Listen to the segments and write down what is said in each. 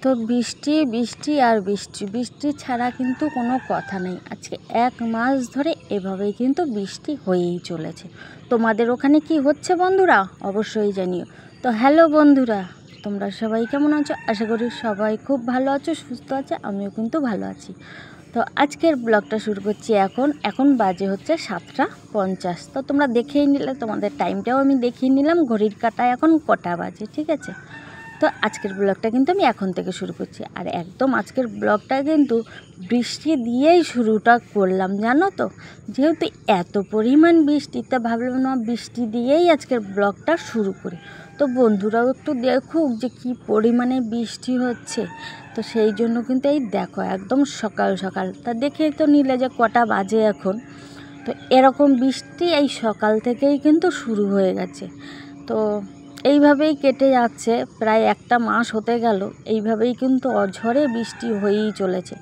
তো বৃষ্টি বৃষ্টি আর বৃষ্টি, বৃষ্টি ছাড়া কিন্তু কোনো কথা নেই। আজকে 1 মাস ধরে এভাবেই কিন্তু বৃষ্টি হয়েই চলেছে। তোমাদের ওখানে কি হচ্ছে বন্ধুরা অবশ্যই জানিও। তো হ্যালো বন্ধুরা, তোমরা সবাই কেমন আছো? আশা করি সবাই খুব ভালো আছো, সুস্থ আছে, আমিও কিন্তু ভালো আছি। তো আজকের ব্লগটা শুরু করছি এখন বাজে হচ্ছে 7:50। তো তোমরা দেখেই নিলে, তোমাদের টাইমটাও আমি দেখিয়ে নিলাম, ঘড়ির কাঁটায় এখন কটা বাজে, ঠিক আছে। তো আজকের ব্লগটা কিন্তু আমি এখন থেকে শুরু করছি, আর একদম আজকের ব্লগটা কিন্তু বৃষ্টি দিয়েই শুরুটা করলাম, জানো তো। যেহেতু এত পরিমাণ বৃষ্টিতে ভাবলাম না বৃষ্টি দিয়েই আজকের ব্লগটা শুরু করি। তো বন্ধুরাও একটু দেখুক যে কি পরিমাণে বৃষ্টি হচ্ছে। তো সেই জন্য কিন্তু এই দেখো একদম সকাল সকাল তা দেখে তো নিলে যে কটা বাজে এখন। তো এরকম বৃষ্টি এই সকাল থেকেই কিন্তু শুরু হয়ে গেছে। তো এইভাবেই কেটে যাচ্ছে, প্রায় 1 মাস হতে গেল। এইভাবেই কিন্তু অঝরে বৃষ্টি হয়েই চলেছে।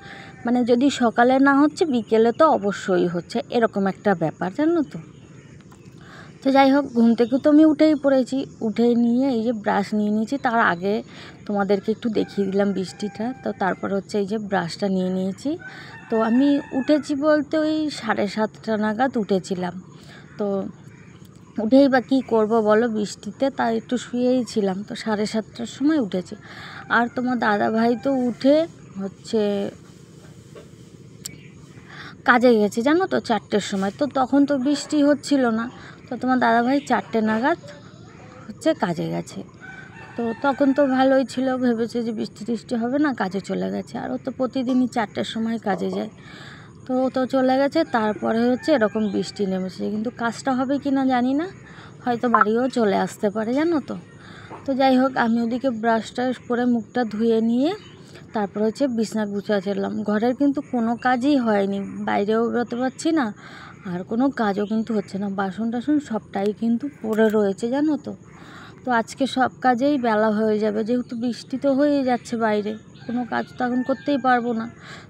মানে যদি সকালে না হচ্ছে বিকেলে তো অবশ্যই হচ্ছে, এরকম একটা ব্যাপার, জানো তো। তো যাই হোক, ঘুম থেকে তো আমি উঠেই পড়েছি, উঠে নিয়ে এই যে ব্রাশ নিয়ে নিয়েছি। তার আগে তোমাদেরকে একটু দেখিয়ে দিলাম বৃষ্টিটা। তো তারপর হচ্ছে এই যে ব্রাশটা নিয়ে নিয়েছি। তো আমি উঠেছি বলতে ওই 7:30 নাগাদ উঠেছিলাম। তো উঠেই বা কী করবো বলো বৃষ্টিতে, তাই একটু শুয়েই ছিলাম। তো 7:30টার সময় উঠেছি। আর তোমার দাদা ভাই তো উঠে হচ্ছে কাজে গেছে, জানো তো, 4টের সময়। তো তখন তো বৃষ্টি হচ্ছিল না। তো তোমার দাদা ভাই 4টে নাগাদ হচ্ছে কাজে গেছে। তো তখন তো ভালোই ছিল, ভেবেছে যে বৃষ্টি টিষ্টি হবে না, কাজে চলে গেছে। আর ও তো প্রতিদিনই 4টের সময় কাজে যায়। তো ও তো চলে গেছে, তারপরে হচ্ছে এরকম বৃষ্টি নেমেছে। কিন্তু কাজটা হবে কি না জানি না, হয়তো বাড়িও চলে আসতে পারে, জানো তো। তো যাই হোক, আমি ওদিকে ব্রাশ ট্রাশ করে মুখটা ধুয়ে নিয়ে তারপর হচ্ছে বিছনা গুছাচ্ছিলাম। ঘরের কিন্তু কোনো কাজই হয়নি, বাইরেও বেরোতে পারছি না, আর কোনো কাজও কিন্তু হচ্ছে না। বাসন টাসন সবটাই কিন্তু পড়ে রয়েছে, জানো তো। তো আজকে সব কাজেই বেলা হয়ে যাবে, যেহেতু বৃষ্টি তো হয়েই যাচ্ছে বাইরে, কোনো কাজ তো এখন করতেই পারবো না।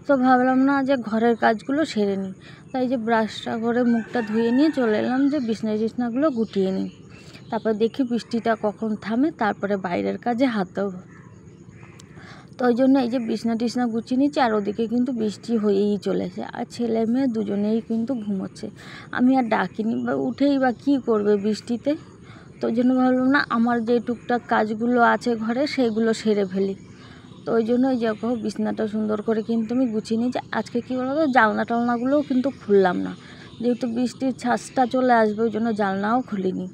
তো ভাবলাম না যে ঘরের কাজগুলো সেরে নিই। তাই যে ব্রাশটা করে মুখটা ধুয়ে নিয়ে চলে এলাম যে বিছনাগুলো গুটিয়ে নিই। তারপর দেখি বৃষ্টিটা কখন থামে, তারপরে বাইরের কাজে হাত দেবো। তো ওই জন্য এই যে বিছনা গুছিয়ে নিচ্ছি, আর ওদিকে কিন্তু বৃষ্টি হয়েই চলেছে। আর ছেলে মেয়ে দুজনেই কিন্তু ঘুমোচ্ছে। আমি আর ডাকিনি, বা উঠেই বা কী করবে বৃষ্টিতে। তো ওই জন্য ভাবলাম না আমার যে টুকটাক কাজগুলো আছে ঘরে সেগুলো সেরে ফেলি। তো ওই জন্য ওই দেখো বিছনাটা সুন্দর করে কিন্তু আমি গুছিয়ে নিয়েছি। আজকে কী বলো তো, জানলা টালনাগুলোও কিন্তু খুললাম না, যেহেতু বৃষ্টির ছাঁচটা চলে আসবে, ওই জন্য জানলাও খুলিনি।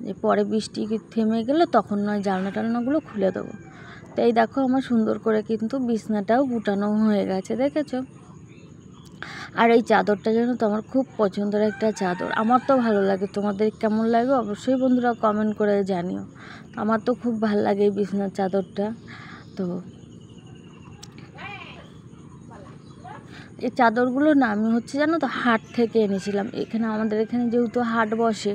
যে পরে বৃষ্টি থেমে গেলে তখন নয় জানলা টালনাগুলো খুলে দেবো। তো এই দেখো আমার সুন্দর করে কিন্তু বিছনাটাও গুটানো হয়ে গেছে, দেখেছো। আর এই চাদরটা যেন তো আমার খুব পছন্দের একটা চাদর, আমার তো ভালো লাগে। তোমাদের কেমন লাগে অবশ্যই বন্ধুরা কমেন্ট করে জানিও। আমার তো খুব ভালো লাগে এই বিছনার চাদরটা। তো এই চাদরগুলো না আমি হচ্ছে জানো তো হাট থেকে এনেছিলাম। আমাদের এখানে যেহেতু হাট বসে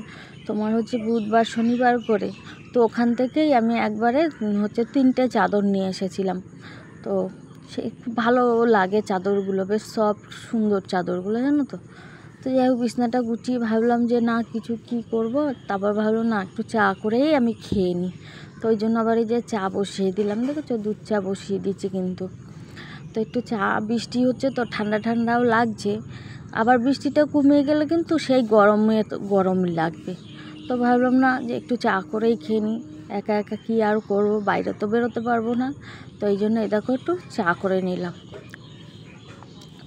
তোমার হচ্ছে বুধবার শনিবার করে, তো ওখান থেকেই আমি একবারে হচ্ছে 3টে চাদর নিয়ে এসেছিলাম। তো সে খুব ভালো লাগে চাদরগুলো, বেশ সফট সুন্দর চাদরগুলো, জানো তো। তো যাই হোক, বিছনাটা গুছিয়ে ভাবলাম যে না কিছু কি করব, তারপর ভাবলাম না একটু চা করেই আমি খেয়ে নিই। তো ওই জন্য আবার এই যে চা বসিয়ে দিলাম, দেখেছো দুধ চা বসিয়ে দিচ্ছি কিন্তু। তো একটু চা, বৃষ্টি হচ্ছে তো ঠান্ডা ঠান্ডাও লাগছে, আবার বৃষ্টিটা কমে গেলে কিন্তু সেই গরম লাগবে। তো ভাবলাম না যে একটু চা করেই খেয়ে নিই, একা একা কী আর করবো, বাইরে তো বেরোতে পারবো না। তো এই জন্য দেখো একটু চা করে নিলাম।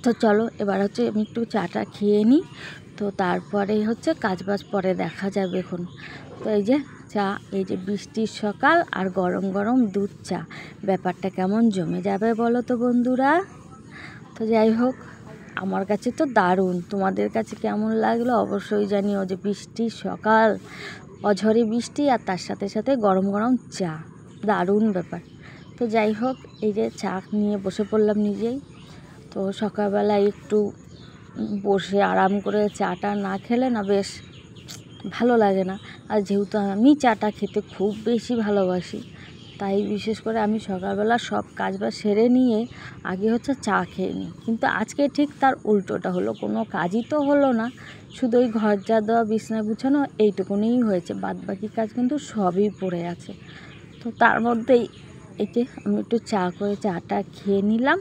তো চলো এবার হচ্ছে আমি একটু চাটা খেয়ে নিই, তো তারপরে হচ্ছে কাজবাজ পরে দেখা যাবে এখন। তো এই যে চা, এই যে বৃষ্টির সকাল আর গরম গরম দুধ চা, ব্যাপারটা কেমন জমে যাবে বলো তো বন্ধুরা। তো যাই হোক, আমার কাছে তো দারুণ, তোমাদের কাছে কেমন লাগলো অবশ্যই জানিও। যে বৃষ্টির সকাল, অঝরে বৃষ্টি, আর তার সাথে সাথে গরম গরম চা, দারুণ ব্যাপার। তো যাই হোক, এই যে চা নিয়ে বসে পড়লাম নিজেই। তো সকালবেলায় একটু বসে আরাম করে চাটা না খেলে না বেশ ভালো লাগে না। আর যেহেতু আমি চাটা খেতে খুব বেশি ভালোবাসি, তাই বিশেষ করে আমি সকালবেলা সব কাজবাজ সেরে নিয়ে আগে হচ্ছে চা খেয়ে নিই। কিন্তু আজকে ঠিক তার উল্টোটা হলো, কোনো কাজই তো হলো না, শুধু ওই ঘর ঝাড় দেওয়া বিছনা গুছানো এইটুকুনিই হয়েছে, বাদ বাকি কাজ কিন্তু সবই পড়ে আছে। তো তার মধ্যেই এই যে আমি একটু চাটা খেয়ে নিলাম,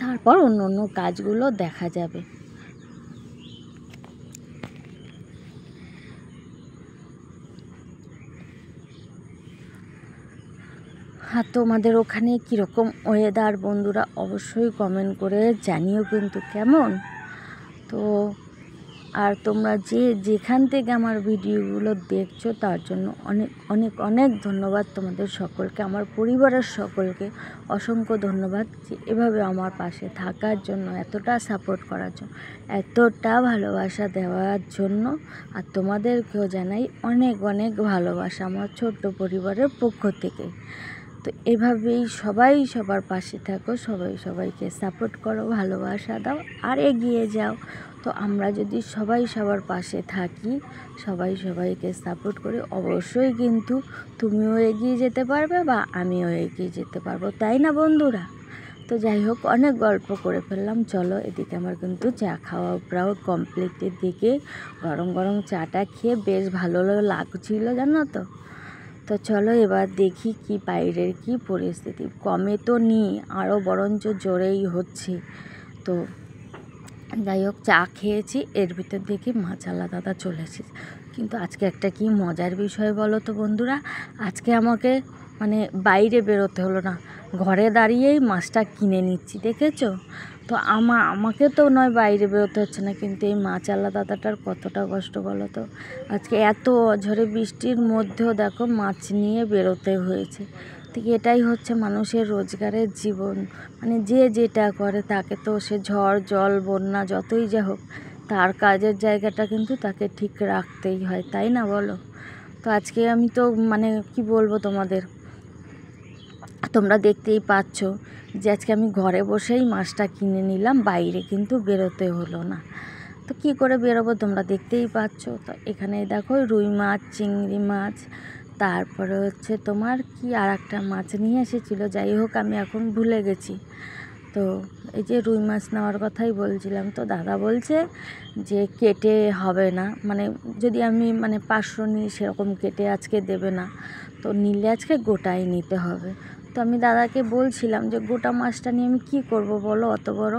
তারপর অন্য অন্য কাজগুলো দেখা যাবে। আর তোমাদের ওখানে কীরকম ওয়েদার বন্ধুরা অবশ্যই কমেন্ট করে জানিও কিন্তু কেমন। তো আর তোমরা যেখান থেকে আমার ভিডিওগুলো দেখছো তার জন্য অনেক অনেক অনেক ধন্যবাদ তোমাদের সকলকে, আমার পরিবারের সকলকে অসংখ্য ধন্যবাদ যে এভাবে আমার পাশে থাকার জন্য, এতটা সাপোর্ট করার জন্য, এতটা ভালোবাসা দেওয়ার জন্য। আর তোমাদেরকেও জানাই অনেক অনেক ভালোবাসা আমার ছোট্ট পরিবারের পক্ষ থেকে। তো এভাবেই সবাই সবার পাশে থাকো, সবাই সবাইকে সাপোর্ট করো, ভালোবাসা দাও আর এগিয়ে যাও। তো আমরা যদি সবাই সবার পাশে থাকি, সবাই সবাইকে সাপোর্ট করি, অবশ্যই কিন্তু তুমিও এগিয়ে যেতে পারবে বা আমিও এগিয়ে যেতে পারবো, তাই না বন্ধুরা? তো যাই হোক, অনেক গল্প করে ফেললাম। চলো, এদিকে আমার কিন্তু চা খাওয়া প্রায় কমপ্লিটের দিকে। গরম গরম চাটা খেয়ে বেশ ভালো লাগছিল, জানো তো। তো চলো এবার দেখি কি বাইরের কি পরিস্থিতি, কমে তো নি, আরও বরঞ্চ জোরেই হচ্ছে। তো যাই হোক, চা খেয়েছি, এর ভিতর দেখি মাছালা দাদা চলে এসেছে। কিন্তু আজকে একটা কি মজার বিষয় বলো তো বন্ধুরা, আজকে আমাকে মানে বাইরে বেরোতে হলো না, ঘরে দাঁড়িয়েই মাছটা কিনে নিচ্ছি, দেখেছো তো। আমাকে তো নয় বাইরে বেরোতে হচ্ছে না, কিন্তু এই মাছালা দাদাটার কতটা কষ্ট বলো তো। আজকে এত ঝড়ে বৃষ্টির মধ্যেও দেখো মাছ নিয়ে বেরোতে হয়েছে। ঠিক এটাই হচ্ছে মানুষের রোজগারের জীবন, মানে যে যেটা করে তাকে তো সে ঝড় জল বন্যা যতই যা হোক, তার কাজের জায়গাটা কিন্তু তাকে ঠিক রাখতেই হয়, তাই না বলো। তো আজকে আমি তো মানে কি বলবো তোমাদের, তোমরা দেখতেই পাচ্ছ যে আজকে আমি ঘরে বসেই মাছটা কিনে নিলাম, বাইরে কিন্তু বেরোতে হলো না। তো কী করে বেরোবো তোমরা দেখতেই পাচ্ছ। তো এখানে দেখো রুই মাছ, চিংড়ি মাছ, তারপরে হচ্ছে তোমার কি আর একটা মাছ নিয়ে এসেছিলো, যাই হোক আমি এখন ভুলে গেছি। তো এই যে রুই মাছ নেওয়ার কথাই বলছিলাম, তো দাদা বলছে যে কেটে হবে না, মানে যদি আমি 500 নিই সেরকম কেটে আজকে দেবে না, তো নিলে আজকে গোটাই নিতে হবে। তো আমি দাদাকে বলছিলাম যে গোটা মাছটা নিয়ে আমি কী করব বলো, অত বড়।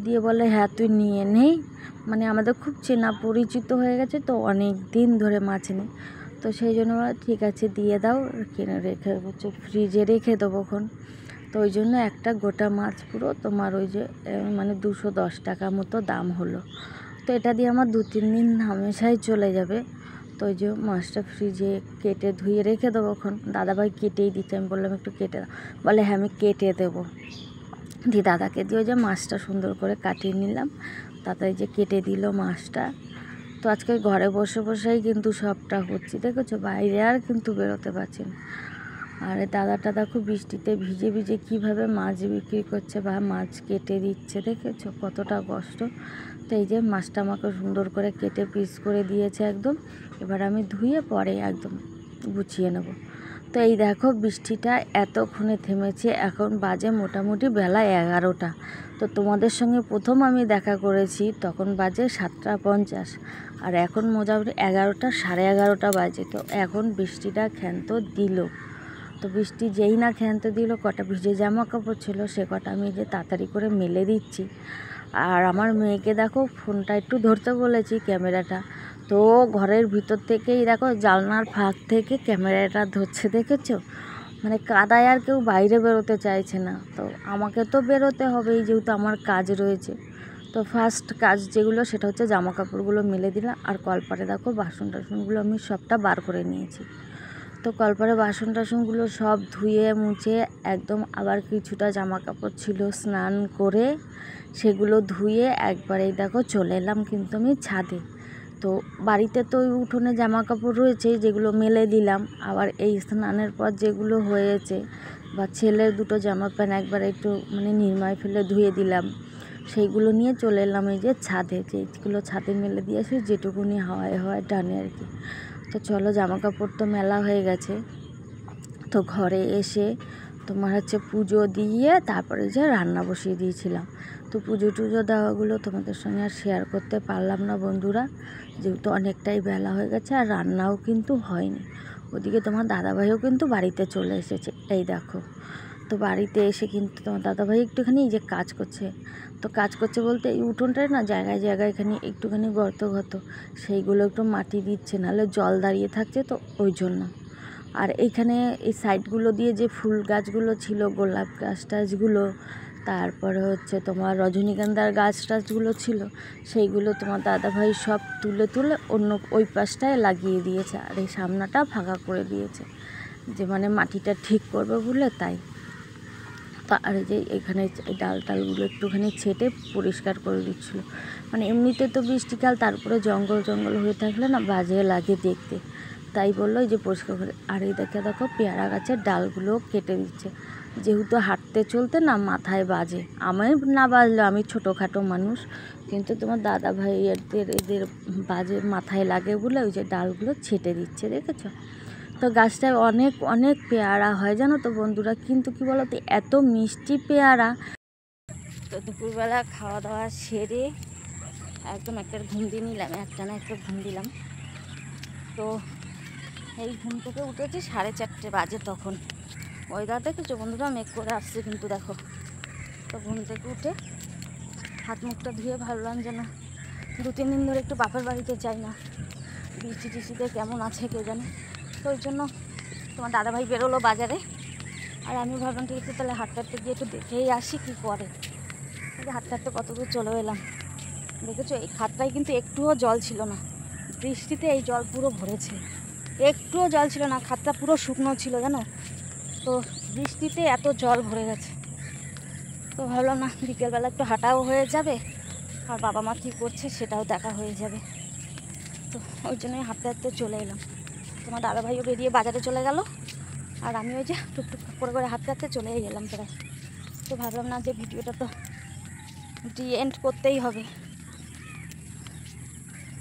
দিয়ে বলে হ্যাঁ তুই নিয়ে নেই, মানে আমাদের খুব চেনা পরিচিত হয়ে গেছে তো, অনেক দিন ধরে মাছ নেই। তো সেই জন্য ঠিক আছে দিয়ে দাও, কিনে রেখে হচ্ছে ফ্রিজে রেখে দেবোক্ষণ। তো ওই জন্য একটা গোটা মাছ পুরো তোমার ওই যে 210 টাকা মতো দাম হলো। তো এটা দিয়ে আমার 2-3 দিন হামেশাই চলে যাবে। তো ওই যে মাছটা ফ্রিজে কেটে ধুয়ে রেখে দেবোক্ষণ। দাদাভাই কেটেই দিচ্ছে, আমি বললাম একটু কেটে দাও, বলে হ্যাঁ আমি কেটে দেবো। দিয়ে দাদাকে দিয়ে ওই যে মাছটা সুন্দর করে কাটিয়ে নিলাম, দাদা এই যে কেটে দিল মাছটা। তো আজকে ঘরে বসে বসেই কিন্তু সবটা হচ্ছে, দেখেছো, বাইরে আর কিন্তু বেরোতে পারছি না। আর দাদা খুব বৃষ্টিতে ভিজে ভিজে কীভাবে মাছ বিক্রি করছে বা মাছ কেটে দিচ্ছে, দেখেছো কতটা কষ্ট। তো এই যে মাছটা আমাকে সুন্দর করে কেটে পিস করে দিয়েছে একদম। এবার আমি ধুয়ে পরে একদম গুছিয়ে নেব। তো এই দেখো বৃষ্টিটা এতক্ষণে থেমেছে, এখন বাজে মোটামুটি বেলা 11টা। তো তোমাদের সঙ্গে প্রথম আমি দেখা করেছি তখন বাজে 7:50, আর এখন মোটামুটি 11টা, 11:30 বাজে। তো এখন বৃষ্টিটা ক্ষান্ত দিল। তো বৃষ্টি যেই না ক্ষান্ত দিল, কটা ভিজে জামা কাপড় ছিল সে কটা আমি যে তাড়াতাড়ি করে মেলে দিচ্ছি। আর আমার মেয়েকে দেখো ফোনটা একটু ধরতে বলেছি, ক্যামেরাটা, তো ঘরের ভিতর থেকেই দেখো জানলার ফাঁক থেকে ক্যামেরাটা ধরছে, দেখেছো। মানে কাদায় আর কেউ বাইরে বেরোতে চাইছে না, তো আমাকে তো বেরোতে হবেই যেহেতু আমার কাজ রয়েছে। তো ফার্স্ট কাজ যেগুলো সেটা হচ্ছে জামা কাপড়গুলো মেলে দিলাম। আর কলপারে দেখো বাসন টাসনগুলো আমি সবটা বার করে নিয়েছি। তো কলপারে বাসন টাসনগুলো সব ধুয়ে মুছে একদম, আবার কিছুটা জামা কাপড় ছিল স্নান করে সেগুলো ধুয়ে একবারেই দেখো চলে এলাম কিন্তু আমি ছাদে। তো বাড়িতে তো ওই উঠোনে জামা কাপড় রয়েছে যেগুলো মেলে দিলাম, আবার এই স্নানের পর যেগুলো হয়েছে বা ছেলের দুটো জামা প্যান্ট একবার একটু নিরমায় ফেলে ধুয়ে দিলাম, সেইগুলো নিয়ে চলে এলাম এই যে ছাদে, যেগুলো ছাদে মেলে দিয়েছি যেটুকুনি হাওয়ায় টানে আর কি। তো চলো, জামা কাপড় তো মেলা হয়ে গেছে। তো ঘরে এসে তোমার হচ্ছে পুজো দিয়ে তারপরে যে রান্না বসিয়ে দিয়েছিলাম। তো পুজো টুজো দেওয়াগুলো তোমাদের সঙ্গে আর শেয়ার করতে পারলাম না বন্ধুরা, যেহেতু অনেকটাই বেলা হয়ে গেছে আর রান্নাও কিন্তু হয়নি। ওদিকে তোমার দাদাভাইও কিন্তু বাড়িতে চলে এসেছে, এই দেখো। তো বাড়িতে এসে কিন্তু তোমার দাদাভাই একটুখানি এই যে কাজ করছে। তো কাজ করছে বলতে এই উঠোনটায় না জায়গায় জায়গায় এখানে একটুখানি গর্ত সেইগুলো একটু মাটি দিচ্ছে, নাহলে জল দাঁড়িয়ে থাকছে তো ওই জন্য। আর এইখানে এই সাইডগুলো দিয়ে যে ফুল গাছগুলো ছিল, গোলাপ গাছ টাছগুলো, তারপরে হচ্ছে তোমার রজনীগন্ধার গাছ টাছগুলো ছিল, সেইগুলো তোমার দাদাভাই সব তুলে তুলে অন্য ওই পাশটায় লাগিয়ে দিয়েছে। আর এই সামনাটা ফাঁকা করে দিয়েছে, যে মানে মাটিটা ঠিক করবে বলে তাই। আর এই যে এখানে ডাল টালগুলো একটুখানি ছেটে পরিষ্কার করে দিচ্ছিলো। মানে এমনিতে তো বৃষ্টিকাল, তারপরে জঙ্গল জঙ্গল হয়ে থাকলে না বাজে লাগে দেখতে, তাই বললো এই যে পরিষ্কার করে। আর এই দেখো পেয়ারা গাছের ডালগুলো কেটে দিচ্ছে, যেহেতু হাঁটতে চলতে না মাথায় বাজে। আমার না বাজলে, আমি ছোটোখাটো মানুষ, কিন্তু তোমার দাদা ভাই এদের বাজে মাথায় লাগে বলে ওই যে ডালগুলো ছেটে দিচ্ছে, দেখেছো? তো গাছটায় অনেক অনেক পেয়ারা হয় জানো তো বন্ধুরা, কিন্তু কি বলো তো, এত মিষ্টি পেয়ারা। তো দুপুরবেলা খাওয়া দাওয়া সেরে একদম একটা ঘুম দিয়ে নিলাম, একটা ঘুম দিলাম। তো এই ঘুম থেকে উঠেছি 4:30 বাজে তখন। ওয়েদার দেখেছো বন্ধুরা, মেঘ করে আসছে কিন্তু দেখো। তো ঘুম থেকে উঠে হাত মুখটা ধুয়ে ভাবলাম যেন 2-3 দিন ধরে একটু বাপের বাড়িতে যাই না, বৃষ্টি টিষ্টিতে কেমন আছে কে জানে। তো ওই জন্য তোমার দাদাভাই বেরোলো বাজারে, আর আমি ভাবলাম ঠিক আছে তাহলে হাঁটতে গিয়ে একটু দেখেই আসি কী করে। হাঁটতে কত দূর চলে এলাম, দেখেছো এই খাতটায় কিন্তু একটুও জল ছিল না, বৃষ্টিতে এই জল পুরো ভরেছে। একটুও জল ছিল না, খাতটা পুরো শুকনো ছিল জানো, তো বৃষ্টিতে এত জল ভরে গেছে। তো ভাবলাম না, বিকেলবেলা একটু হাঁটাও হয়ে যাবে, আর বাবা মা কী করছে সেটাও দেখা হয়ে যাবে। তো ওই জন্যই হাঁটতে চলে এলাম। তোমার দাদাভাইও বেরিয়ে বাজারে চলে গেল, আর আমি ওই যে টুকটুক করে হাঁটতে চলেই গেলাম প্রায়। তো ভাবলাম না যে ভিডিওটা তো এন্ড করতেই হবে,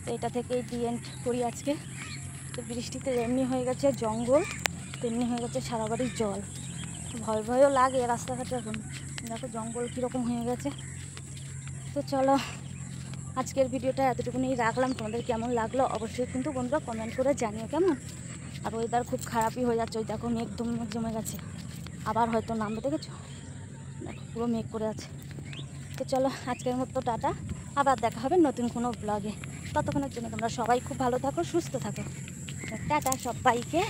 তো এটা থেকেই এন্ড করি আজকে। তো বৃষ্টিতে এমনি হয়ে গেছে জঙ্গল, তেমনি হয়ে গেছে সারা বাড়ির জল, ভয় ভয়ও লাগে রাস্তাঘাটে। এখন দেখো জঙ্গল কীরকম হয়ে গেছে। তো চলো আজকের ভিডিওটা এতটুকুনি রাখলাম, তোমাদের কেমন লাগলো অবশ্যই কিন্তু বন্ধুরা কমেন্ট করে জানিও কেমন। আর ওয়েদার খুব খারাপই হয়ে যাচ্ছে, ওই দেখো মেঘ জমে গেছে, আবার হয়তো নামবে, দেখেছো দেখো পুরো মেঘ করে আছে। তো চলো আজকের মতো টাটা, আবার দেখা হবে নতুন কোনো ব্লগে। ততক্ষণের জন্য তোমরা সবাই খুব ভালো থাকো, সুস্থ থাকো। টাটা সবাইকে।